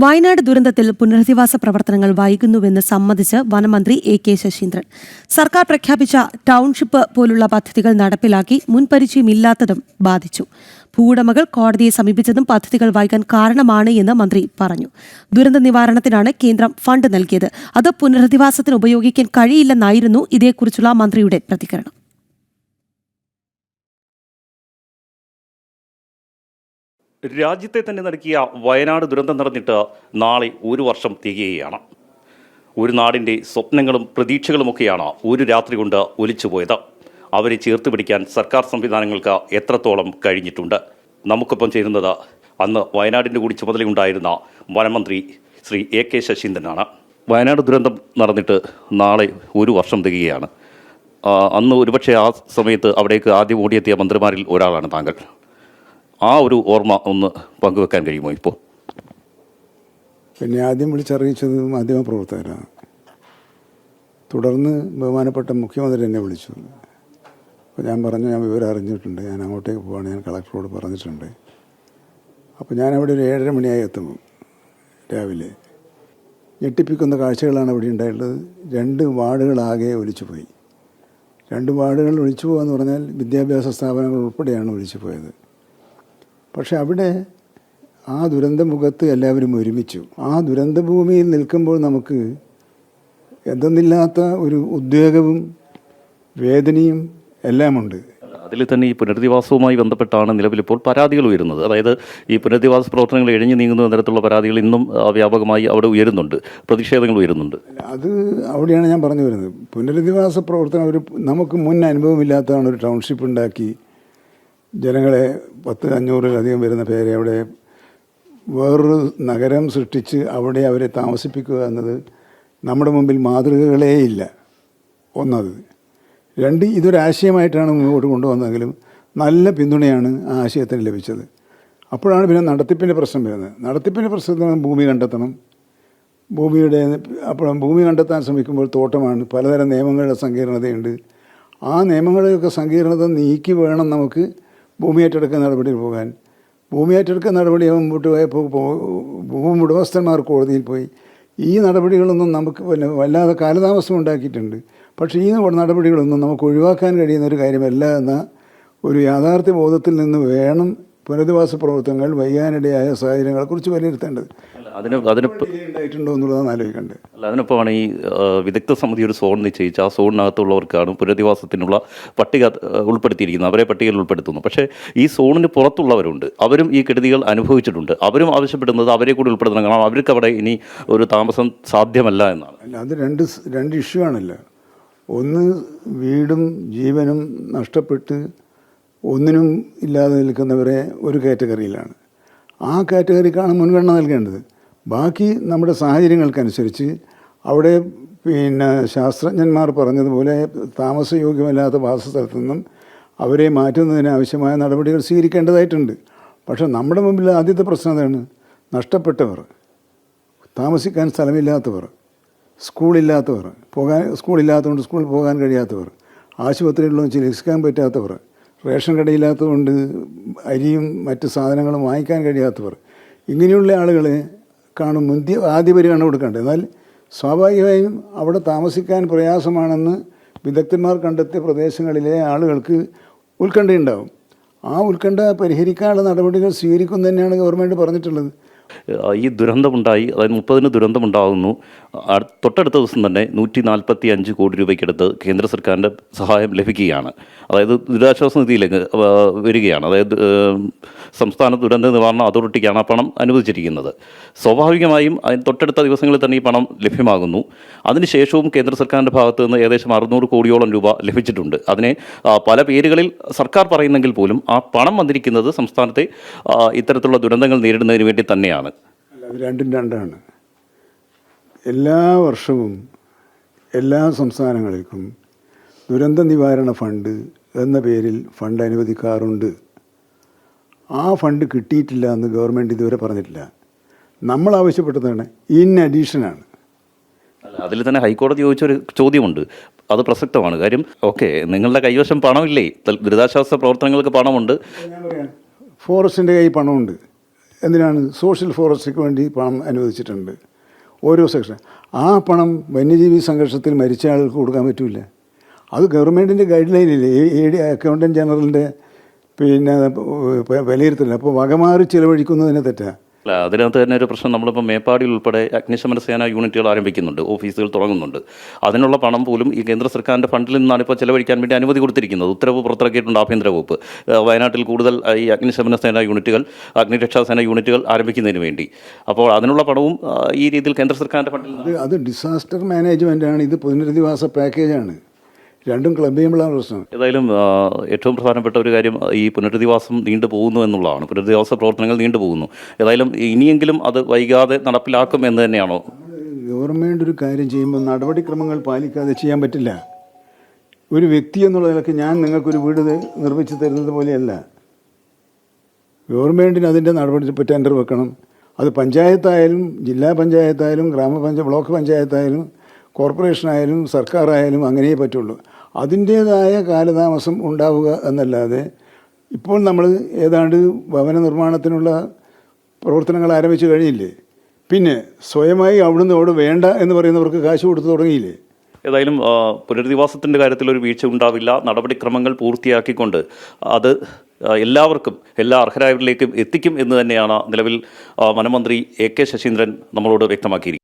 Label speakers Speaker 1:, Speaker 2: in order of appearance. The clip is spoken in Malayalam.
Speaker 1: വയനാട് ദുരന്തത്തിൽ പുനരധിവാസ പ്രവർത്തനങ്ങൾ വൈകുന്നുവെന്ന് സമ്മതിച്ച് വനമന്ത്രി എ.കെ. ശശീന്ദ്രൻ. സർക്കാർ പ്രഖ്യാപിച്ച ടൌൺഷിപ്പ് പോലുള്ള പദ്ധതികൾ നടപ്പിലാക്കി മുൻപരിചയമില്ലാത്തതും ബാധിച്ചു. ഭൂവുടമകൾ കോടതിയെ സമീപിച്ചതും പദ്ധതികൾ വൈകാൻ കാരണമാണ് എന്ന് മന്ത്രി പറഞ്ഞു. ദുരന്ത നിവാരണത്തിനാണ് കേന്ദ്രം ഫണ്ട് നൽകിയത്. അത് പുനരധിവാസത്തിന് ഉപയോഗിക്കാൻ കഴിയില്ലെന്നായിരുന്നു ഇതേക്കുറിച്ചുള്ള മന്ത്രിയുടെ പ്രതികരണം.
Speaker 2: രാജ്യത്തെ തന്നെ നടുക്കിയ വയനാട് ദുരന്തം നടന്നിട്ട് നാളെ 1 വർഷം തികയുകയാണ്. ഒരു നാടിൻ്റെ സ്വപ്നങ്ങളും പ്രതീക്ഷകളുമൊക്കെയാണ് ഒരു രാത്രി കൊണ്ട് ഒലിച്ചുപോയത്. അവരെ ചേർത്ത് പിടിക്കാൻ സർക്കാർ സംവിധാനങ്ങൾക്ക് എത്രത്തോളം കഴിഞ്ഞിട്ടുണ്ട്? നമുക്കൊപ്പം ചേരുന്നത് അന്ന് വയനാടിൻ്റെ കൂടി ചുമതലയുണ്ടായിരുന്ന വനമന്ത്രി ശ്രീ എ.കെ. ശശീന്ദ്രനാണ്. വയനാട് ദുരന്തം നടന്നിട്ട് നാളെ 1 വർഷം തികയുകയാണ്. അന്ന് ഒരുപക്ഷെ ആ സമയത്ത് അവിടേക്ക് ആദ്യം ഓടിയെത്തിയ മന്ത്രിമാരിൽ ഒരാളാണ് താങ്കൾ. ആ ഒരു ഓർമ്മ ഒന്ന് പങ്കുവെക്കാൻ കഴിയുമോ ഇപ്പോൾ?
Speaker 3: പിന്നെ ആദ്യം വിളിച്ചറിയിച്ചത് മാധ്യമപ്രവർത്തകരാണ്. തുടർന്ന് ബഹുമാനപ്പെട്ട മുഖ്യമന്ത്രി എന്നെ വിളിച്ചു. അപ്പോൾ ഞാൻ പറഞ്ഞു, ഞാൻ വിവരം അറിഞ്ഞിട്ടുണ്ട്, ഞാൻ അങ്ങോട്ടേക്ക് പോവാണ്, ഞാൻ കളക്ടറോട് പറഞ്ഞിട്ടുണ്ട്. അപ്പോൾ ഞാനവിടെ ഒരു 7:30 മണിയായി എത്തുമ്പോൾ രാവിലെ ഞെട്ടിപ്പിക്കുന്ന കാഴ്ചകളാണ് അവിടെ ഉണ്ടായിട്ടുള്ളത്. 2 വാർഡുകളാകെ ഒലിച്ചുപോയി. 2 വാർഡുകൾ ഒലിച്ചു പോകുക എന്ന് പറഞ്ഞാൽ വിദ്യാഭ്യാസ സ്ഥാപനങ്ങൾ ഉൾപ്പെടെയാണ് ഒലിച്ചു പോയത്. പക്ഷെ അവിടെ ആ ദുരന്തമുഖത്ത് എല്ലാവരും ഒരുമിച്ചു. ആ ദുരന്തഭൂമിയിൽ നിൽക്കുമ്പോൾ നമുക്ക് എന്തെന്നില്ലാത്ത ഒരു ഉദ്വേഗവും വേദനയും എല്ലാമുണ്ട്.
Speaker 2: അതിൽ തന്നെ ഈ പുനരധിവാസവുമായി ബന്ധപ്പെട്ടാണ് നിലവിലിപ്പോൾ പരാതികൾ ഉയരുന്നത്. അതായത് ഈ പുനരധിവാസ പ്രവർത്തനങ്ങൾ ഇഴഞ്ഞു നീങ്ങുന്ന തരത്തിലുള്ള പരാതികൾ ഇന്നും വ്യാപകമായി അവിടെ ഉയരുന്നുണ്ട്, പ്രതിഷേധങ്ങൾ ഉയരുന്നുണ്ട്. അത്
Speaker 3: അവിടെയാണ് ഞാൻ പറഞ്ഞു വരുന്നത്. പുനരധിവാസ പ്രവർത്തനം നമുക്ക് മുൻ അനുഭവമില്ലാത്തതാണ്. ഒരു ടൗൺഷിപ്പ് ഉണ്ടാക്കി ജനങ്ങളെ 500-ലധികം വരുന്ന പേരെ അവിടെ വേറൊരു നഗരം സൃഷ്ടിച്ച് അവിടെ അവരെ താമസിപ്പിക്കുക എന്നത് നമ്മുടെ മുമ്പിൽ മാതൃകകളേ ഇല്ല. ഒന്നത്. 2, ഇതൊരാശയമായിട്ടാണ് മുന്നോട്ട് കൊണ്ടുവന്നതെങ്കിലും നല്ല പിന്തുണയാണ് ആ ആശയത്തിന് ലഭിച്ചത്. അപ്പോഴാണ് പിന്നെ നടത്തിപ്പിൻ്റെ പ്രശ്നം വരുന്നത്. നടത്തിപ്പിൻ്റെ പ്രശ്നത്തിന് ഭൂമി കണ്ടെത്തണം. അപ്പോൾ ഭൂമി കണ്ടെത്താൻ ശ്രമിക്കുമ്പോൾ തോട്ടമാണ്, പലതരം നിയമങ്ങളുടെ സങ്കീർണതയുണ്ട്. ആ നിയമങ്ങളുടെയൊക്കെ സങ്കീർണത നീക്കി വേണം നമുക്ക് ഭൂമി ഏറ്റെടുക്കുന്ന നടപടിയിൽ പോകാൻ. ഭൂമി ഏറ്റെടുക്കുന്ന നടപടി മുമ്പോട്ട് പോയപ്പോൾ ഭൂമി ഉടമസ്ഥന്മാർ കോടതിയിൽ പോയി. ഈ നടപടികളൊന്നും നമുക്ക് വല്ലാതെ കാലതാമസം ഉണ്ടാക്കിയിട്ടുണ്ട്. പക്ഷേ ഈ നടപടികളൊന്നും നമുക്ക് ഒഴിവാക്കാൻ കഴിയുന്ന ഒരു കാര്യമല്ല എന്ന ഒരു യാഥാർത്ഥ്യ ബോധത്തിൽ നിന്ന് വേണം പുനരധിവാസ പ്രവർത്തനങ്ങൾ വൈകാനിടയായ സാഹചര്യങ്ങളെക്കുറിച്ച് വിലയിരുത്തേണ്ടത്. ഉണ്ടായിട്ടുണ്ടോ എന്നുള്ളതാണ് ആലോചിക്കേണ്ടത്.
Speaker 2: അല്ല, അതിനൊപ്പമാണ് ഈ വിദഗ്ധ സമിതി ഒരു സോൺ നിശ്ചയിച്ച് ആ സോണിനകത്തുള്ളവർക്കാണ് പുനരധിവാസത്തിനുള്ള പട്ടിക ഉൾപ്പെടുത്തിയിരിക്കുന്നത്. അവരെ പട്ടികയിൽ ഉൾപ്പെടുത്തുന്നു. പക്ഷേ ഈ സോണിന് പുറത്തുള്ളവരുണ്ട്, അവരും ഈ കെടുതികൾ അനുഭവിച്ചിട്ടുണ്ട്. അവരും ആവശ്യപ്പെടുന്നത് അവരെ കൂടി ഉൾപ്പെടുത്തണം. കാരണം അവർക്ക് അവിടെ ഇനി ഒരു താമസം സാധ്യമല്ല എന്നാണ്.
Speaker 3: അല്ല, അത് രണ്ട് ഇഷ്യൂ ആണല്ലോ. ഒന്ന്, വീടും ജീവനും നഷ്ടപ്പെട്ട് ഒന്നിനും ഇല്ലാതെ നിൽക്കുന്നവരെ ഒരു കാറ്റഗറിയിലാണ്. ആ കാറ്റഗറിക്കാണ് മുൻഗണന നൽകേണ്ടത്. ബാക്കി നമ്മുടെ സാഹചര്യങ്ങൾക്കനുസരിച്ച് അവിടെ ശാസ്ത്രജ്ഞന്മാർ പറഞ്ഞതുപോലെ താമസയോഗ്യമല്ലാത്ത വാസസ്ഥലത്തു നിന്നും അവരെ മാറ്റുന്നതിന് ആവശ്യമായ നടപടികൾ സ്വീകരിക്കേണ്ടതായിട്ടുണ്ട്. പക്ഷേ നമ്മുടെ മുമ്പിൽ ആദ്യത്തെ പ്രശ്നം എന്താണ്? നഷ്ടപ്പെട്ടവർ, താമസിക്കാൻ സ്ഥലമില്ലാത്തവർ, സ്കൂളില്ലാത്തവർ, സ്കൂളില്ലാത്തതുകൊണ്ട് സ്കൂളിൽ പോകാൻ കഴിയാത്തവർ, ആശുപത്രികളിലും ചികിത്സിക്കാൻ പറ്റാത്തവർ, റേഷൻ കടയില്ലാത്തതുകൊണ്ട് അരിയും മറ്റ് സാധനങ്ങളും വാങ്ങിക്കാൻ കഴിയാത്തവർ, ഇങ്ങനെയുള്ള ആളുകളെ ആദ്യ പരിഗണന കൊടുക്കേണ്ടത്. എന്നാൽ സ്വാഭാവികമായും അവിടെ താമസിക്കാൻ പ്രയാസമാണെന്ന് വിദഗ്ധന്മാർ കണ്ടെത്തിയ പ്രദേശങ്ങളിലെ ആളുകൾക്ക് ഉത്കണ്ഠയുണ്ടാവും. ആ ഉത്കണ്ഠ പരിഹരിക്കാനുള്ള നടപടികൾ സ്വീകരിക്കും തന്നെയാണ് ഗവൺമെൻറ് പറഞ്ഞിട്ടുള്ളത്.
Speaker 2: ഈ ദുരന്തമുണ്ടായി, അതായത് 30-ന് ദുരന്തമുണ്ടാകുന്നു. തൊട്ടടുത്ത ദിവസം തന്നെ 145 കോടി രൂപയ്ക്കടുത്ത് കേന്ദ്ര സർക്കാരിൻ്റെ സഹായം ലഭിക്കുകയാണ്. അതായത് ദുരിതാശ്വാസ നിധിയിലേക്ക് വരികയാണ്. അതായത് സംസ്ഥാന ദുരന്ത നിവാരണ അതോറിറ്റിക്കാണ് ആ പണം അനുവദിച്ചിരിക്കുന്നത്. സ്വാഭാവികമായും അതിന് തൊട്ടടുത്ത ദിവസങ്ങളിൽ തന്നെ ഈ പണം ലഭ്യമാകുന്നു. അതിനുശേഷവും കേന്ദ്ര സർക്കാരിൻ്റെ ഭാഗത്ത് നിന്ന് ഏകദേശം 600 കോടിയോളം രൂപ ലഭിച്ചിട്ടുണ്ട്. അതിനെ പല പേരുകളിൽ സർക്കാർ പറയുന്നെങ്കിൽ പോലും ആ പണം വന്നിരിക്കുന്നത് സംസ്ഥാനത്തെ ഇത്തരത്തിലുള്ള ദുരന്തങ്ങൾ നേരിടുന്നതിന് വേണ്ടി തന്നെയാണ്.
Speaker 3: അത് രണ്ടാണ്. എല്ലാ വർഷവും എല്ലാ സംസ്ഥാനങ്ങൾക്കും ദുരന്ത നിവാരണ ഫണ്ട് എന്ന പേരിൽ ഫണ്ട് അനുവദിക്കാറുണ്ട്. ആ ഫണ്ട് കിട്ടിയിട്ടില്ല എന്ന് ഗവൺമെൻറ് ഇതുവരെ പറഞ്ഞിട്ടില്ല. നമ്മൾ ആവശ്യപ്പെട്ടതാണ് ഇൻ അഡീഷനാണ്.
Speaker 2: അതിൽ തന്നെ ഹൈക്കോടതി ചോദിച്ചൊരു ചോദ്യമുണ്ട്, അത് പ്രസക്തമാണ്. കാര്യം, ഓക്കെ, നിങ്ങളുടെ കൈവശം പണമില്ലേ? ദുരിതാശ്വാസ പ്രവർത്തനങ്ങൾക്ക് പണമുണ്ട്,
Speaker 3: ഫോറസ്റ്റിൻ്റെ കയ്യിൽ പണമുണ്ട്, എന്തിനാണ് സോഷ്യൽ ഫോറസ്ട്രിക്ക് വേണ്ടി പണം അനുവദിച്ചിട്ടുണ്ട് ഓരോ സെക്ഷൻ. ആ പണം വന്യജീവി സംഘർഷത്തിൽ മരിച്ച ആളുകൾക്ക് കൊടുക്കാൻ പറ്റില്ല. അത് ഗവൺമെൻറ്റിൻ്റെ ഗൈഡ് ലൈനില്ലേ, അക്കൗണ്ടൻറ്റ് ജനറലിൻ്റെ പിന്നെ വിലയിരുത്തലില്ല. അപ്പോൾ വകമാറി ചിലവഴിക്കുന്നതിനെ തെറ്റാണ്.
Speaker 2: അല്ല, അതിനകത്ത് തന്നെ ഒരു പ്രശ്നം, നമ്മളിപ്പോൾ മേപ്പാടിയിൽ ഉൾപ്പെടെ അഗ്നിശമന സേന യൂണിറ്റുകൾ ആരംഭിക്കുന്നുണ്ട്, ഓഫീസുകൾ തുടങ്ങുന്നുണ്ട്. അതിനുള്ള പണം പോലും ഈ കേന്ദ്ര സർക്കാരിൻ്റെ ഫണ്ടിൽ നിന്നാണ് ഇപ്പോൾ ചെലവഴിക്കാൻ വേണ്ടി അനുമതി കൊടുത്തിരിക്കുന്നത്. ഉത്തരവ് പുറത്തിറക്കിയിട്ടുണ്ട് ആഭ്യന്തര വകുപ്പ്. വയനാട്ടിൽ കൂടുതൽ ഈ അഗ്നിശമന സേന യൂണിറ്റുകൾ, അഗ്നിരക്ഷാസേന യൂണിറ്റുകൾ ആരംഭിക്കുന്നതിന് വേണ്ടി. അപ്പോൾ അതിനുള്ള പണവും ഈ രീതിയിൽ കേന്ദ്ര സർക്കാരിൻ്റെ ഫണ്ടിൽ നിന്ന്.
Speaker 3: അത് ഡിസാസ്റ്റർ മാനേജ്മെൻറ്റാണ്, ഇത് പുനരധിവാസ പാക്കേജാണ്. രണ്ടും ക്ലബ് ചെയ്യുമ്പോഴാണ് പ്രശ്നം.
Speaker 2: ഏതായാലും ഏറ്റവും പ്രധാനപ്പെട്ട ഒരു കാര്യം ഈ പുനരധിവാസം നീണ്ടുപോകുന്നു എന്നുള്ളതാണ്. പുനരധിവാസ പ്രവർത്തനങ്ങൾ നീണ്ടുപോകുന്നു. ഏതായാലും ഇനിയെങ്കിലും അത് വൈകാതെ നടപ്പിലാക്കും എന്ന് തന്നെയാണോ?
Speaker 3: ഗവൺമെൻറ് ഒരു കാര്യം ചെയ്യുമ്പോൾ നടപടിക്രമങ്ങൾ പാലിക്കാതെ ചെയ്യാൻ പറ്റില്ല. ഒരു വ്യക്തി എന്നുള്ള നിലയ്ക്ക് ഞാൻ നിങ്ങൾക്കൊരു വീട് നിർമ്മിച്ച് തരുന്നത് പോലെയല്ല. ഗവൺമെൻറ്റിന് അതിൻ്റെ നടപടി ഇപ്പോൾ ടെൻഡർ വെക്കണം. അത് പഞ്ചായത്തായാലും ജില്ലാ പഞ്ചായത്തായാലും ബ്ലോക്ക് പഞ്ചായത്തായാലും കോർപ്പറേഷനായാലും സർക്കാരായാലും അങ്ങനെയേ പറ്റുള്ളൂ. അതിൻ്റേതായ കാലതാമസം ഉണ്ടാവുക എന്നല്ലാതെ ഇപ്പോൾ നമ്മൾ ഏതാണ്ട് ഭവന നിർമ്മാണത്തിനുള്ള പ്രവർത്തനങ്ങൾ ആരംഭിച്ചു കഴിഞ്ഞില്ലേ, പിന്നെ സ്വയമായി അവിടുന്ന് അവിടെ വേണ്ട എന്ന് പറയുന്നവർക്ക് കാശ് കൊടുത്തു തുടങ്ങിയില്ലേ.
Speaker 2: ഏതായാലും പുനരധിവാസത്തിൻ്റെ കാര്യത്തിൽ ഒരു വീഴ്ച ഉണ്ടാവില്ല. നടപടിക്രമങ്ങൾ പൂർത്തിയാക്കിക്കൊണ്ട് അത് എല്ലാവർക്കും, എല്ലാ അർഹരായവരിലേക്കും എത്തിക്കും എന്ന് തന്നെയാണ് നിലവിൽ വനമന്ത്രി AK ശശീന്ദ്രൻ നമ്മളോട് വ്യക്തമാക്കിയിരിക്കുന്നത്.